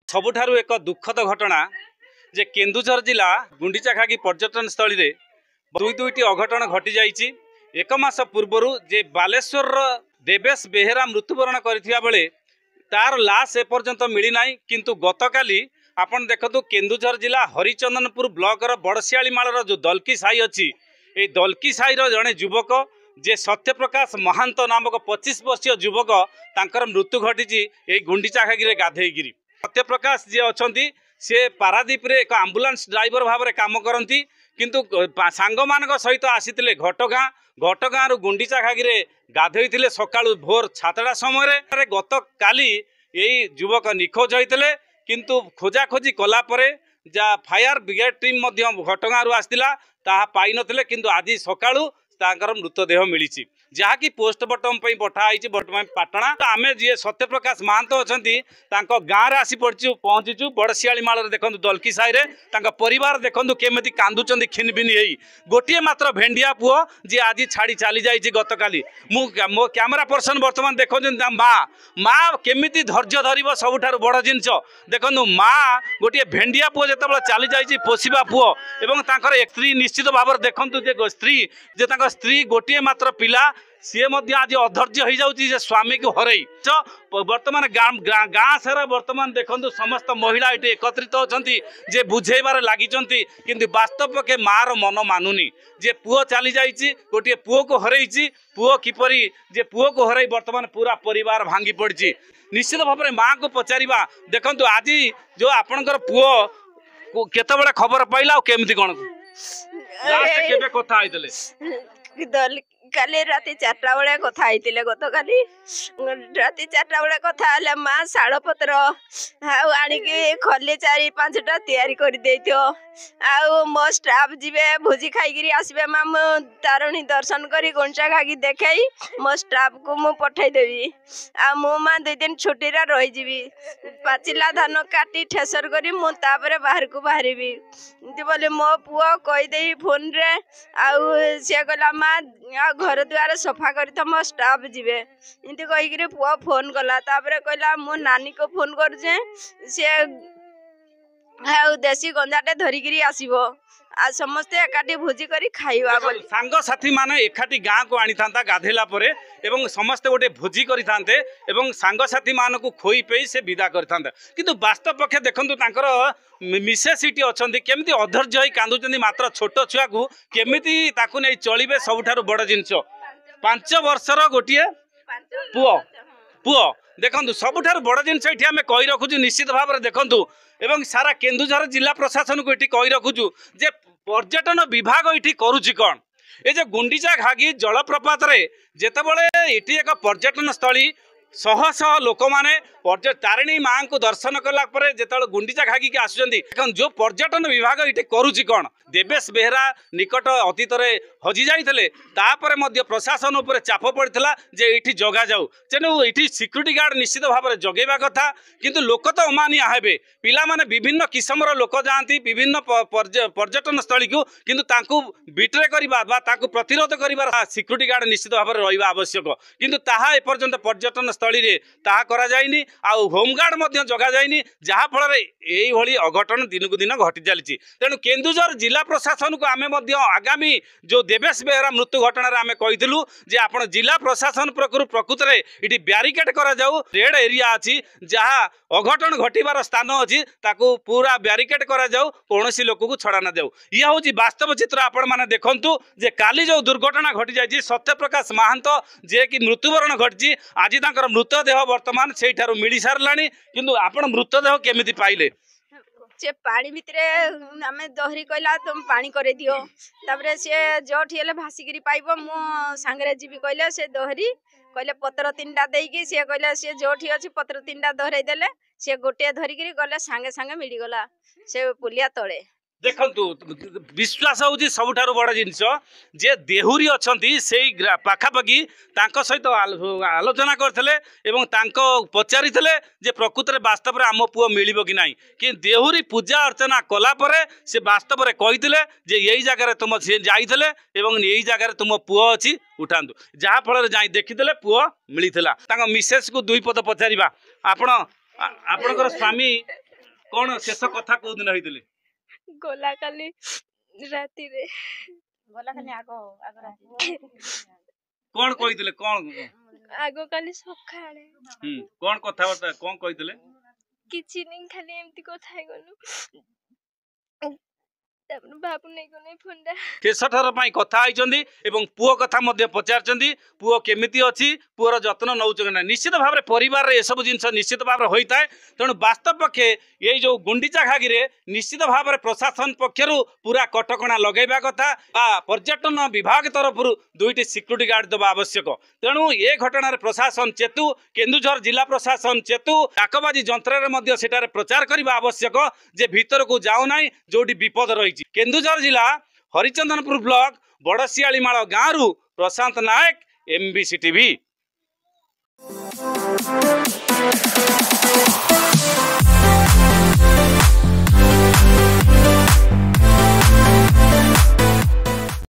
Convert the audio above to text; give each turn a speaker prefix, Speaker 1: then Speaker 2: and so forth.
Speaker 1: सबुठारु एक दुखद घटना जे केन्दुझर जिला गुंडीचाखागी पर्यटन स्थली रे दुईटी अघटन घटी जाइछि। एक मास पूर्वर जे बालेश्वर देवेश बेहेरा मृत्युवरण करथिबा बेले तार लाश एपर्यंत मिली नाही, किंतु गतकाली आपण देखतु केन्दुझर जिला हरिचंदनपुर ब्लॉक बड़सियाली मालर जो दलकी साई अच्छी ये दलकी साईर जड़े युवक जे सत्यप्रकाश महांत नामक 25 वर्षीय युवक तांकर मृत्यु घटी ये गुंडीचाखागी गाधेगिरी। सत्यप्रकाश जी अच्छा सी पारादीप रे एक आंबुलांस ड्राइवर भाव में काम करती, किंतु सांग मान सहित आसीते घटगाँ रु गुंडीचाखागी गाधे सकाळु भोर 7टा समय। गत काली यही युवक निखोज होते, किंतु खोजाखोजी कलापर जा फायर ब्रिगेड टीम घटगाँ रु आसला ताहा पाई नथिले, किंतु आज सकाळु तांकर मृतदेह मिली जहाँकि पोस्टमार्टम पठाई बर्तमान पाटणा। आम जी सत्यप्रकाश महांत अच्छा गाँव में आसी पड़ी पहुँचीचु बड़सियाली माल देखो दलकी साई परिवार देखो केमी कांदुंट खिनभिन हो गोटे मात्र भेंडिया पुओ जी आज छाड़ी चली जाइए गतकाली। मो कैमेरा पर्सन बर्तमान देखो माँ केमी धैर्य धर सबुठार बड़ जिनस देखो माँ गोटे भेंडिया पुओ जो चली जाइए पोषा पुओ एवं स्त्री निश्चित भाव देखु स्त्री गोटे मात्र पिला सी आज अधर्य हो जाऊँगी स्वामी को हरई बर्तमान गाँ सारा बर्तमान देखो समस्त महिला ये एकत्रित होती जे बुझेबार लगी, किंतु वास्तव के मार मन मानुनी जे पुओ चली जाइए गोटे पुओ को हरई पुओ किपरि जे पुओ को हरई बर्तमान पूरा परिवार भांगी पड़ी। निश्चित भाव में माँ को पचारिबा देखंतु आज जो आपणकर पुओ केतबेले खबर पाइला केमती कौन लास्ट केबे कथा आइतले
Speaker 2: काली राति 4टा बेले कथा आइतिले गत काली राति 4टा बेले कथा हले माँ शालपत्र आनिकी खली 4-5टा तैयारी कर देइथियो आउ मो स्टाफ जीवे भोजी खाइगिरी आसबे माँ मु तारणी दर्शन करी गुंडीचाखागी देखाई मो स्टाफ को मु पठाई देबी आ मो माँ 2 दिन छुट्टी रे रही जीवी पाचिला धान काटी ठेसर करी मु तापरे बाहर को बाहरिबी इति बोले मो पुओ कहि देई फोन रे आउ से गला माँ घर द्वार सफा कर मो स्टाफ जीवे इनती कहीकि पुआ फोन कला कहला मो नानी को फोन कर देसी गंजाटे धरिकी आसो आ समस्ते एकाठी भोजी करी खाइबा बोली
Speaker 1: सांग साथी माने एकाठी गाँ को आनी था गाधेला परे एवं समस्ते गोटे भोजी करी थांते एवं सांग साथी मान को खोई पेई से विदा करी थांते, किंतु वास्तव पक्षे देखंतु तांकर मिसेस इटी अछंती केमिति अधैर्य होई कांदुचंती मात्र छोट छुआ को केमिति ताकू नै चलिबे सबुठारु बड़ जिंस 5 वर्षर गोटिए पुओ पुओ देखंतु सबुठारु बड़ जिंस एठी हमें कहि रखुछु। निश्चित भाव में देखंतु एवं सारा केन्दुझर जिला प्रशासन को ये कही रखुचु जे पर्यटन विभाग ये करुच्ची कौन ये जो गुंडीचाखागी जलप्रपात जेतेबेले ये एक पर्यटन स्थली शह शह लोक मैंने तारिणी माँ को दर्शन कलापर जो गुंडीचाखागी के आसुँच जो पर्यटन विभाग ये करुच्ची कौन देवेश बेहेरा निकट अतीत हजि जाते प्रशासन उपर चाप पड़ा जे ये जगा जाऊ तेणु ये सिक्यूरीटी गार्ड निश्चित भाव में जगेवा कथा, किंतु लोक तो अमानिया हे पिला माने विभिन्न किस्मर लोक जाती विभिन्न पर्यटन स्थली को, किंतु तांकु बिट्रे करबा बा तांकु प्रतिरोध करिबार सिक्यूरीटी गार्ड निश्चित भाव में रहिबा आवश्यक, किंतु ताहा एपर्यंत पर्यटन स्थली रे ताहा करा जाइनी आउ होमगार्ड मध्य जगा जाइनी जहा फल एई भली अघटन दिन को दिन घटी चली। तेणु केन्दुझर जिला प्रशासन को आमे मध्य आगामी जो देवेश बेहेरा मृत्यु घटना आमे कहिथिलु जे आपण जिला प्रशासन प्रकृत रे इटी ब्यारिकेड करा जाऊ रेड एरिया अछि जहा अघटन घटिबार स्थान अछि ताकू पूरा ब्यारिकेड करा जाऊ कोनोसी लोक को छड़ा न जाऊ। यह होची वास्तव चित्र आपण माने देखंतु जे काली जो दुर्घटना घटी जाइछि सत्यप्रकाश महांत जे कि मृत्युवरण घटछि आज तांकर मृतदेह वर्तमान सेठारु मिली सारलानी, किंतु आपण मृतदेह केमिति पाइले
Speaker 2: से पानी भितर आम दहरी कहला तुम पानी कर दियो तापरे से जोठी हेले भासिकी पाइब मो सांगरे जीवी कहले से दहरी कहले पत्र 3टा देकी सी कहले सी जोठी अच्छी पत्र 3टा दहराई देले सी गोटे धरिकी गले सांगे सांगे मिली गला से पुलिया तले।
Speaker 1: देखंतु विश्वास होची सबुठारु बड़ जिनस जे देहुरी अछंती सेई पाखापाखी तांको सहित आलोचना करथिले एवं तांको पचारिथिले जे प्रकृत रे वास्तव रे आम पुओ मिलिबो कि नाही, कि देहुरी पूजा अर्चना कला परे से वास्तव रे कहिथिले जे एई जगह रे तुम से जाइथिले एवं एई जगह रे तुम पुओ अछि उठांतु जहा फल रे जाई देखिथिले पुओ मिलिथिला। तांको मिसेस को 2 पद पचारिबा आपण आपणकर स्वामी कौन शेष कथा को दिन होइतले
Speaker 3: गला काली राती रे
Speaker 1: कौन कहितले कौन
Speaker 3: आगो काली सखाळे
Speaker 1: कौन कथा बता कौन कहितले
Speaker 3: किछि नहीं खाली एमती କଥା गनु बाबू नहीं को नहीं फोनडा
Speaker 1: केशठर पई कथा आइचंदी एवं पुओ कथा मध्य पचारचंदी पुओ केमिति अछि पुओर जत्न नउछ ना निश्चित भाव रे परिवार रे ए सब जिंस निश्चित भाव रे होइताय तेणु वास्तव पक्षे ये जो गुंडीचा घागी रे निश्चित भाव रे प्रशासन पक्षरु पूरा कटकणा लगेबा कथा पर्यटन विभाग तरफ दुईटी सिक्यूरिटी गार्ड दबा आवश्यक तेणु ये घटना रे प्रशासन चेतु केन्दुझर जिला प्रशासन चेतु डाकबाजी जंत्र रे मध्य सेटारे प्रचार करबा आवश्यक जे भीतर को जाउ नाही जोटी विपद रही केन्दुझर जिला हरिचंदनपुर ब्लॉक बड़सियालीमाल गाँव प्रशांत नायक MBC TV।